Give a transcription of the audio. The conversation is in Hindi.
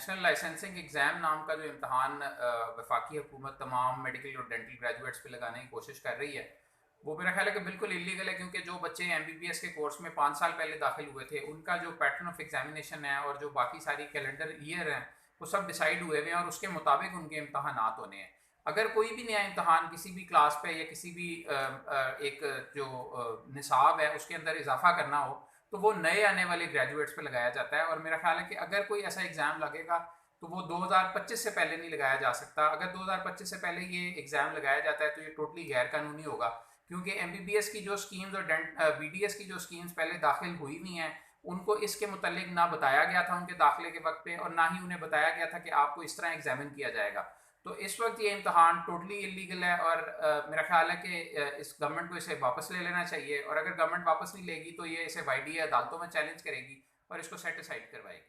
नेशनल लाइसेंसिंग एग्ज़ाम नाम का जो इम्तहान वफाकी हुकूमत तमाम मेडिकल और डेंटल ग्रेजुएट्स पे लगाने की कोशिश कर रही है, वो मेरा ख्याल है कि बिल्कुल इलीगल है, क्योंकि जो बच्चे एमबीबीएस के कोर्स में 5 साल पहले दाखिल हुए थे उनका जो पैटर्न ऑफ एग्जामिनेशन है और जो बाकी सारी कैलेंडर ईयर हैं वो सब डिसाइड हुए हुए हैं और उसके मुताबिक उनके इम्तहानात होने हैं। अगर कोई भी नया इम्तहान किसी भी क्लास पे या किसी भी एक जो निसाब है उसके अंदर इजाफा करना हो तो वो नए आने वाले ग्रेजुएट्स पे लगाया जाता है। और मेरा ख्याल है कि अगर कोई ऐसा एग्ज़ाम लगेगा तो वो 2025 से पहले नहीं लगाया जा सकता। अगर 2025 से पहले ये एग्ज़ाम लगाया जाता है तो ये टोटली गैर कानूनी होगा, क्योंकि एमबीबीएस की जो स्कीम्स और बीडीएस की जो स्कीम्स पहले दाखिल हुई हुई हैं उनको इसके मुतल्लिक ना बताया गया था उनके दाखिले के वक्त पे, और ना ही उन्हें बताया गया था कि आपको इस तरह एग्जामिन किया जाएगा। तो इस वक्त ये इम्तहान टोटली इलीगल है और मेरा ख्याल है कि इस गवर्नमेंट को इसे वापस ले लेना चाहिए, और अगर गवर्नमेंट वापस नहीं लेगी तो ये इसे वाईडी अदालतों में चैलेंज करेगी और इसको सेट असाइड करवाएगी।